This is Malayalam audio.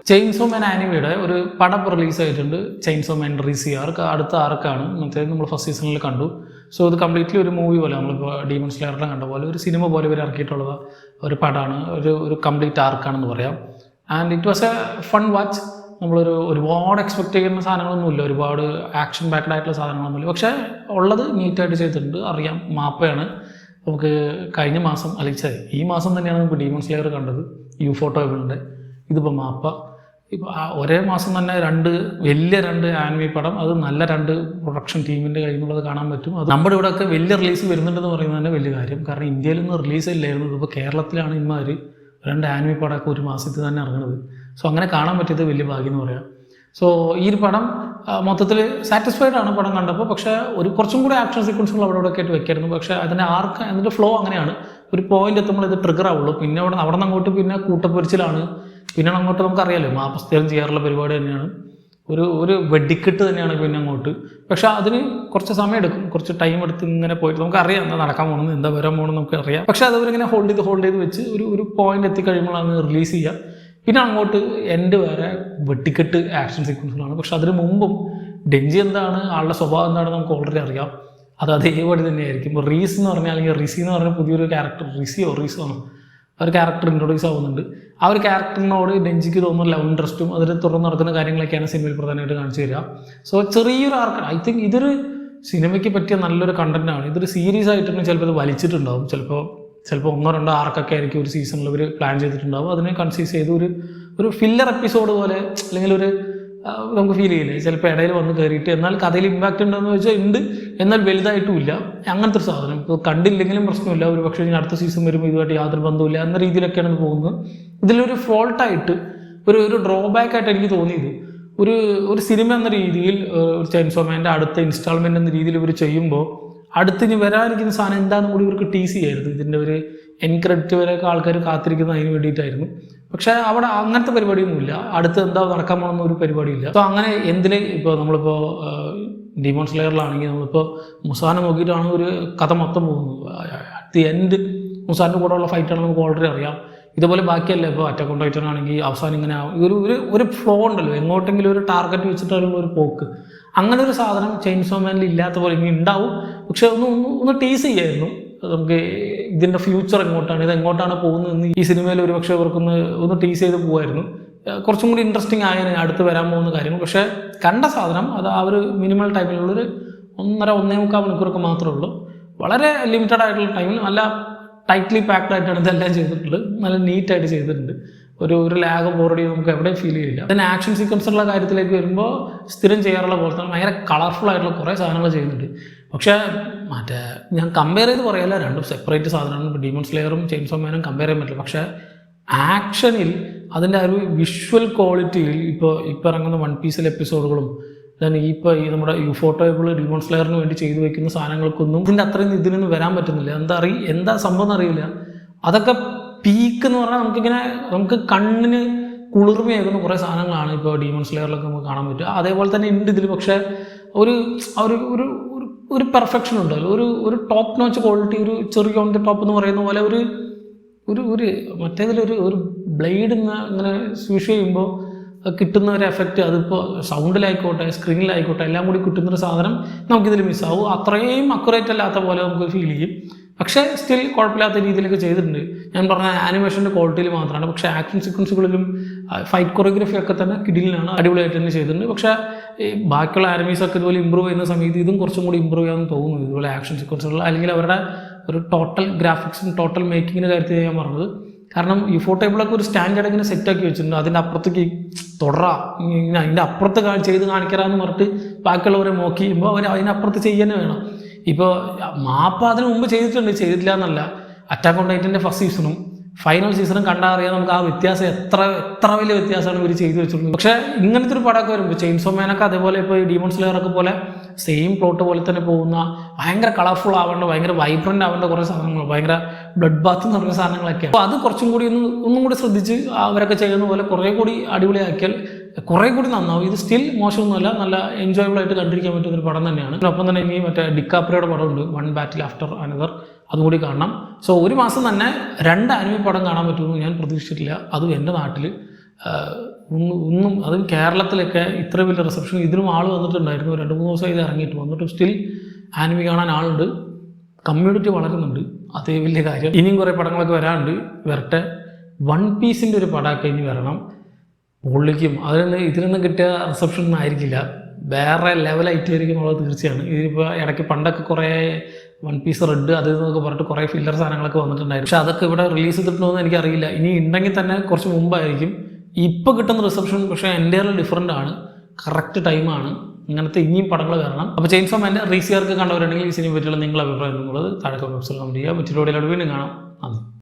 ചെയിൻസോ മാൻ ആനിമയുടെ ഒരു പടം റിലീസായിട്ടുണ്ട്. ചെയിൻസോ മാൻ റീസിയാർ അടുത്ത ആർക്കാണ്. മറ്റേത് നമ്മൾ ഫസ്റ്റ് സീസണിൽ കണ്ടു. സോ ഇത് കംപ്ലീറ്റ്ലി ഒരു മൂവി പോലെ, നമ്മളിപ്പോൾ ഡീമൺ സ്ലെയറിനെ കണ്ട പോലെ ഒരു സിനിമ പോലെ ഇവർ ഇറക്കിയിട്ടുള്ളത് ഒരു പടമാണ്. ഒരു കംപ്ലീറ്റ് ആർക്കാണെന്ന് പറയാം. And it was A fun watch. ഒരുപാട് എക്സ്പെക്ട് ചെയ്യുന്ന സാധനങ്ങളൊന്നുമില്ല, ഒരുപാട് ആക്ഷൻ ബാക്ക്ഡ് ആയിട്ടുള്ള സാധനങ്ങളൊന്നുമില്ല. പക്ഷേ ഉള്ളത് നീറ്റായിട്ട് ചെയ്തിട്ടുണ്ട്. അറിയാം, മാപ്പയാണ്. നമുക്ക് കഴിഞ്ഞ മാസം ഈ മാസം തന്നെയാണ് നമുക്ക് ഡീമൺ സ്ലെയർ കണ്ടത്, യൂഫോട്ടോബിളിൻ്റെ. ഇതിപ്പോൾ മാപ്പ. ഇപ്പോൾ ഒരേ മാസം തന്നെ വലിയ രണ്ട് ആനിമി പടം, അത് നല്ല രണ്ട് പ്രൊഡക്ഷൻ ടീമിൻ്റെ കയ്യിൽ നിന്നുള്ളത് കാണാൻ പറ്റും. അത് നമ്മുടെ ഇവിടെയൊക്കെ വലിയ റിലീസ് വരുന്നുണ്ടെന്ന് പറയുന്നത് തന്നെ വലിയ കാര്യം. കാരണം ഇന്ത്യയിലൊന്നും റിലീസ് ഇല്ലായിരുന്നു. ഇതിപ്പോൾ കേരളത്തിലാണ് ഇമാർ രണ്ട് ആനിമി പടമൊക്കെ ഒരു മാസത്തിൽ തന്നെ ഇറങ്ങുന്നത്. സോ അങ്ങനെ കാണാൻ പറ്റിയത് വലിയ ഭാഗ്യം എന്ന് പറയാം. സോ ഈ ഒരു പടം മൊത്തത്തിൽ സാറ്റിസ്ഫൈഡ് ആണ് പടം കണ്ടപ്പോൾ. പക്ഷേ കുറച്ചും കൂടി ആക്ഷൻ സീക്വൻസുകൾ അവിടെ ഒക്കെ ആയിട്ട് വെക്കായിരുന്നു. പക്ഷേ അതിൻ്റെ ഫ്ലോ അങ്ങനെയാണ്. ഒരു പോയിന്റ് എത്തുമ്പോൾ ഇത് ട്രിഗർ ആവുള്ളൂ. പിന്നെ അവിടെ നിന്ന് അങ്ങോട്ട് പിന്നെ കൂട്ടപ്പൊരിച്ചിലാണ്. പിന്നെ അങ്ങോട്ട് നമുക്കറിയാലോ, മാപ്പ് സ്ഥിരം ചെയ്യാറുള്ള പരിപാടി തന്നെയാണ്. ഒരു വെടിക്കെട്ട് തന്നെയാണ് പിന്നെ അങ്ങോട്ട്. പക്ഷെ അതിന് കുറച്ച് സമയം എടുക്കും, കുറച്ച് ടൈം എടുത്ത് ഇങ്ങനെ പോയിട്ട് നമുക്കറിയാം എന്താ നടക്കാൻ പോകണമെന്ന്, എന്താ വരാൻ പോകണമെന്ന് നമുക്കറിയാം. പക്ഷെ അതവരിങ്ങനെ ഹോൾഡ് ചെയ്ത് വെച്ച് ഒരു പോയിന്റ് എത്തിക്കഴിയുമ്പോഴാണ് റിലീസ് ചെയ്യുക. പിന്നെ അങ്ങോട്ട് എൻഡ് വരെ വെട്ടിക്കെട്ട് ആക്ഷൻ സീക്വൻസുകളാണ്. പക്ഷെ അതിന് മുമ്പും ഡെഞ്ചി എന്താണ്, ആളുടെ സ്വഭാവം എന്താണെന്ന് നമുക്ക് ഓൾറെഡി അറിയാം. അത് അതേപടി തന്നെയായിരിക്കും. റീസ് എന്ന് പറഞ്ഞാൽ, അല്ലെങ്കിൽ റിസി എന്ന് പറഞ്ഞാൽ പുതിയൊരു ക്യാരക്ടർ, റീസോ ഒരു ക്യാരക്ടർ ഇൻട്രൊഡ്യൂസ് ആവുന്നുണ്ട്. ആ ഒരു ക്യാരക്ടറിനോട് ഡെഞ്ചിക്ക് തോന്നുന്ന ലവ് ഇൻട്രസ്റ്റും അതിൽ തുടർന്ന് നടക്കുന്ന കാര്യങ്ങളൊക്കെയാണ് സിനിമയിൽ പ്രധാനമായിട്ട് കാണിച്ചു തരിക. സോ ചെറിയൊരു ആർക്കാണ്. ഐ തിങ്ക് ഇതൊരു സിനിമയ്ക്ക് പറ്റിയ നല്ലൊരു കണ്ടന്റാണ്. ഇതൊരു സീരീസ് ആയിട്ടുണ്ടെങ്കിൽ ചിലപ്പോൾ ഇത് വലിച്ചിട്ടുണ്ടാവും. ചിലപ്പോൾ 1-2 ആർക്കൊക്കെ ആയിരിക്കും ഒരു സീസണിൽ ഇവർ പ്ലാൻ ചെയ്തിട്ടുണ്ടാവും. അതിനെ കൺസീസ് ചെയ്ത് ഒരു ഫില്ലർ എപ്പിസോഡ് പോലെ, അല്ലെങ്കിൽ നമുക്ക് ഫീൽ ചെയ്യില്ലേ, ചിലപ്പോൾ ഇടയിൽ വന്ന് കയറിയിട്ട് എന്നാൽ കഥയിൽ ഇമ്പാക്റ്റ് ഉണ്ടെന്ന് വെച്ചാൽ ഉണ്ട്, എന്നാൽ വലുതായിട്ടുമില്ല. അങ്ങനത്തെ ഒരു സാധനം. ഇപ്പോൾ കണ്ടില്ലെങ്കിലും പ്രശ്നമില്ല, ഒരു പക്ഷേ ഇനി അടുത്ത സീസൺ വരുമ്പോൾ ഇതുമായിട്ട് യാതൊരു ബന്ധമില്ല എന്ന രീതിയിലൊക്കെയാണ് ഇത് പോകുന്നത്. ഇതിലൊരു ഫോൾട്ടായിട്ട് ഒരു ഡ്രോബാക്ക് ആയിട്ട് എനിക്ക് തോന്നിയത്, ഒരു സിനിമ എന്ന രീതിയിൽ ഒരു ചെയിൻസോ മാൻ്റെ അടുത്ത ഇൻസ്റ്റാൾമെൻ്റ് എന്ന രീതിയിൽ ഇവർ ചെയ്യുമ്പോൾ അടുത്തിന് വരാനിരിക്കുന്ന സാധനം എന്താണെന്ന് കൂടി ഇവർക്ക് ടീസ് ചെയ്യായിരുന്നു. ഇതിൻ്റെ ഒരു എൻ ക്രെഡിറ്റ് വരെയൊക്കെ ആൾക്കാർ കാത്തിരിക്കുന്നത് അതിന് വേണ്ടിയിട്ടായിരുന്നു. പക്ഷേ അവിടെ അങ്ങനത്തെ പരിപാടിയൊന്നുമില്ല. അടുത്ത് എന്താ നടക്കാൻ പോകുന്ന ഒരു പരിപാടിയില്ല. അപ്പോൾ അങ്ങനെ ഇപ്പോൾ നമ്മളിപ്പോൾ ഡീമൺ സ്ലെയറിലാണെങ്കിൽ നമ്മളിപ്പോൾ മുസാനെ നോക്കിയിട്ടാണ് ഒരു കഥ മൊത്തം പോകുന്നത്. അറ്റ് ദി എൻഡ് മുസാൻ്റെ കൂടെ ഉള്ള ഫൈറ്റാണ് നമുക്ക് ഓൾറെഡി അറിയാം. ഇതുപോലെ ബാക്കിയല്ല. ഇപ്പോൾ അറ്റാക്ക് ഓൺ ടൈറ്റൻ ആണെങ്കിൽ അവസാനം ഇങ്ങനെ ഒരു ഫ്ലോ ഉണ്ടല്ലോ, എങ്ങോട്ടെങ്കിലും ഒരു ടാർഗറ്റ് വെച്ചിട്ടുള്ള ഒരു പോക്ക്. അങ്ങനെ ഒരു സാധനം ചെയിൻസോ മാനിൽ ഇല്ലാത്ത പോലെ ഇനി ഉണ്ടാവും. പക്ഷെ ഒന്ന് ടീസ് ചെയ്യായിരുന്നു നമുക്ക് ഇതിൻ്റെ ഫ്യൂച്ചർ എങ്ങോട്ടാണ്, ഇത് എങ്ങോട്ടാണ് പോകുന്നതെന്ന് ഈ സിനിമയിൽ ഒരു പക്ഷേ ഇവർക്കൊന്ന് ടീസ് ചെയ്ത് പോകുമായിരുന്നു. കുറച്ചും കൂടി ഇൻട്രസ്റ്റിംഗ് ആയ അടുത്ത് വരാൻ പോകുന്ന കാര്യങ്ങൾ. പക്ഷേ കണ്ട സാധനം അത് ആ ഒരു മിനിമൽ ടൈമിലുള്ളൊരു 1.5-1.25 മണിക്കൂറൊക്കെ മാത്രമേ ഉള്ളൂ. വളരെ ലിമിറ്റഡ് ആയിട്ടുള്ള ടൈമിൽ നല്ല ടൈറ്റ്ലി പാക്ഡ് ആയിട്ടാണ് ഇതെല്ലാം ചെയ്തിട്ടുള്ളത്. നല്ല നീറ്റായിട്ട് ചെയ്തിട്ടുണ്ട്. ഒരു ലാഗ് ബോറടി നമുക്ക് എവിടെയും ഫീൽ ചെയ്യില്ല. അതിന് ആക്ഷൻ സീക്വൻസുള്ള കാര്യത്തിലേക്ക് വരുമ്പോൾ സ്ഥിരം ചെയ്യാറുള്ള പോലെ തന്നെ ഭയങ്കര കളർഫുൾ ആയിട്ടുള്ള കുറേ സാധനങ്ങൾ ചെയ്യുന്നുണ്ട്. പക്ഷേ ഞാൻ കമ്പയർ ചെയ്ത് പറയല്ല, രണ്ടും സെപ്പറേറ്റ് സാധനമാണ്. ഇപ്പോൾ ഡീമൺ സ്ലെയറും ചെയിൻസോ മാനും കമ്പയർ ചെയ്യാൻ പറ്റില്ല. പക്ഷേ ആക്ഷനിൽ അതിൻ്റെ ഒരു വിഷ്വൽ ക്വാളിറ്റിയിൽ ഇപ്പോൾ ഇറങ്ങുന്ന വൺ പീസിലെ എപ്പിസോഡുകളും ഈ നമ്മുടെ യൂഫോട്ടോബിൾ ഡീമൺ സ്ലെയറിന് വേണ്ടി ചെയ്തു വെക്കുന്ന സാധനങ്ങൾക്കൊന്നും ഇതിൻ്റെ അത്രയും ഇതിനൊന്നും വരാൻ പറ്റുന്നില്ല. എന്താ സംഭവം എന്നറിയില്ല. അതൊക്കെ പീക്ക് എന്ന് പറഞ്ഞാൽ നമുക്ക് കണ്ണിന് കുളിർമയാകുന്ന കുറേ സാധനങ്ങളാണ് ഇപ്പോൾ ഡീമൺ സ്ലെയറിലൊക്കെ നമുക്ക് കാണാൻ പറ്റുക. അതേപോലെ തന്നെ ഉണ്ട് ഇതിൽ. പക്ഷേ ഒരു പെർഫെക്ഷൻ ഉണ്ടല്ലോ, ഒരു ടോപ്പ് നോച്ച് ക്വാളിറ്റി, ഒരു ചെറിയ ഓൺ ദി ടോപ്പ് എന്ന് പറയുന്ന പോലെ മറ്റേതിലൊരു ബ്ലേഡ് ഇങ്ങനെ സ്വിഷ് ചെയ്യുമ്പോൾ കിട്ടുന്ന ഒരു എഫക്റ്റ്, അതിപ്പോൾ സൗണ്ടിലായിക്കോട്ടെ സ്ക്രീനിലായിക്കോട്ടെ എല്ലാം കൂടി കിട്ടുന്നൊരു സാധനം നമുക്കിതിൽ മിസ്സാവും. അത്രയും അക്യുറേറ്റ് അല്ലാത്ത പോലെ നമുക്ക് ഫീൽ ചെയ്യും. പക്ഷേ സ്റ്റിൽ കുഴപ്പമില്ലാത്ത രീതിയിലൊക്കെ ചെയ്തിട്ടുണ്ട്. ഞാൻ പറഞ്ഞ ആനിമേഷൻ്റെ ക്വാളിറ്റിയിൽ മാത്രമാണ്. പക്ഷേ ആക്ഷൻ സീക്വൻസുകളിലും ഫൈറ്റ് കൊറിയോഗ്രഫി ഒക്കെ തന്നെ കിടിലാണ്, അടിപൊളിയായിട്ട് തന്നെ ചെയ്തിട്ടുണ്ട്. പക്ഷേ ഈ ബാക്കിയുള്ള ആനിമീസൊക്കെ ഇതുപോലെ ഇമ്പ്രൂവ് ചെയ്യുന്ന സമയത്ത് ഇതും കുറച്ചും കൂടി ഇമ്പ്രൂവ് ചെയ്യാമെന്ന് തോന്നുന്നു. ഇതുപോലെ ആക്ഷൻ സീക്വൻസുകൾ അല്ലെങ്കിൽ അവരുടെ ഒരു ടോട്ടൽ ഗ്രാഫിക്സും ടോട്ടൽ മേക്കിങ്ങിൻ്റെ കാര്യത്തിൽ ഞാൻ പറഞ്ഞത്. കാരണം യൂഫോട്ടേബിളൊക്കെ ഒരു സ്റ്റാൻഡേർഡ് ഇങ്ങനെ സെറ്റാക്കി വെച്ചിട്ടുണ്ട്. അതിൻ്റെ അപ്പുറത്തേക്ക് അതിൻ്റെ അപ്പുറത്ത് ചെയ്ത് കാണിക്കാമെന്ന് പറഞ്ഞിട്ട് ബാക്കിയുള്ളവരെ നോക്കി ചെയ്യുമ്പോൾ അവർ അതിനപ്പുറത്ത് ചെയ്യാൻ വേണം. ഇപ്പോൾ മാപ്പ് അതിന് മുമ്പ് ചെയ്തിട്ടില്ല എന്നല്ല. അറ്റാക്ക് ഓൺ ടൈറ്റൻ്റെ ഫസ്റ്റ് സീസണും ഫൈനൽ സീസണും കണ്ടാൽ അറിയാം നമുക്ക് ആ വ്യത്യാസം എത്ര വലിയ വ്യത്യാസമാണ് ഇവർ ചെയ്തു വെച്ചിട്ടുള്ളത്. പക്ഷേ ഇങ്ങനത്തെ ഒരു പടമൊക്കെ വരുമ്പോൾ ചെയിൻസോ മാനൊക്കെ അതേപോലെ ഇപ്പോൾ ഡീമൺ സ്ലെയറൊക്കെ പോലെ സെയിം പ്ലോട്ട് പോലെ തന്നെ പോകുന്ന ഭയങ്കര കളർഫുൾ ആവേണ്ട, ഭയങ്കര വൈബ്രൻ്റ് ആവേണ്ട കുറേ സാധനങ്ങൾ, ഭയങ്കര ബ്ലഡ് ബാത്ത് എന്ന് പറഞ്ഞ സാധനങ്ങളൊക്കെയാണ്. അപ്പോൾ അത് കുറച്ചും കൂടി ഒന്നും കൂടി ശ്രദ്ധിച്ച് അവരൊക്കെ ചെയ്യുന്ന പോലെ കുറേ കൂടി അടിപൊളിയാക്കിയാൽ കുറേ കൂടി നന്നാവും. ഇത് സ്റ്റിൽ മോശമൊന്നുമല്ല, നല്ല എൻജോയബിൾ ആയിട്ട് കണ്ടിരിക്കാൻ പറ്റുന്നൊരു പടം തന്നെയാണ്. ഒപ്പം തന്നെ ഇനി ഡിക്കാപ്രിയോയുടെ പടമുണ്ട്, വൺ ബാറ്റിൽ ആഫ്റ്റർ അനദർ, അതും കൂടി കാണണം. സോ ഒരു മാസം തന്നെ 2 ആനിമി പടം കാണാൻ പറ്റുമെന്ന് ഞാൻ പ്രതീക്ഷിച്ചിട്ടില്ല. അതും എൻ്റെ നാട്ടിൽ ഒന്നും അതും കേരളത്തിലൊക്കെ ഇത്ര വലിയ റിസപ്ഷൻ ഇതിനും ആൾ വന്നിട്ടുണ്ടായിരുന്നു. 2-3 ദിവസം ഇത് ഇറങ്ങിയിട്ട് വന്നിട്ട് സ്റ്റിൽ ആനിമി കാണാൻ ആളുണ്ട്, കമ്മ്യൂണിറ്റി വളരുന്നുണ്ട്. അതേ വലിയ കാര്യം. ഇനിയും കുറേ പടങ്ങളൊക്കെ വരാനുണ്ട്, വരട്ടെ. വൺ പീസിൻ്റെ ഒരു പടമൊക്കെ ഇനി വരണം, പൊള്ളിക്കും. ഇതിനൊന്നും കിട്ടിയ റിസപ്ഷൻ ഒന്നും ആയിരിക്കില്ല, വേറെ ലെവലായിട്ട് ആയിരിക്കും എന്നുള്ളത് തീർച്ചയാണ്. ഇതിപ്പോൾ ഇടയ്ക്ക് പണ്ടൊക്കെ കുറേ വൺ പീസ് റെഡ് അത് എന്നൊക്കെ പറഞ്ഞിട്ട് കുറേ ഫില്ലർ സാധനങ്ങളൊക്കെ വന്നിട്ടുണ്ടായിരുന്നു. പക്ഷേ അതൊക്കെ ഇവിടെ റിലീസ് ചെയ്തിട്ടുണ്ടോയെന്ന് എനിക്കറിയില്ല. ഇനി ഉണ്ടെങ്കിൽ തന്നെ കുറച്ച് മുമ്പായിരിക്കും. ഇപ്പോൾ കിട്ടുന്ന റിസപ്ഷൻ പക്ഷേ എൻ്റെയർലി ഡിഫറൻ്റ് ആണ്, കറക്റ്റ് ടൈമാണ്. ഇങ്ങനത്തെ ഇനിയും പടങ്ങൾ വരണം. അപ്പോൾ ചെയിൻസോ മാൻ്റെ റീസിയർക്ക് കണ്ടവരുണ്ടെങ്കിൽ ഈ സിനിമയെ പറ്റിയുള്ള നിങ്ങളുടെ അഭിപ്രായം എന്നുള്ളത് താഴെ കമന്റ് ബോക്സിൽ കമന്റ് ചെയ്യുക. മറ്റൊരു വീഡിയോയിലൂടെ വീണ്ടും കാണാം. നന്ദി.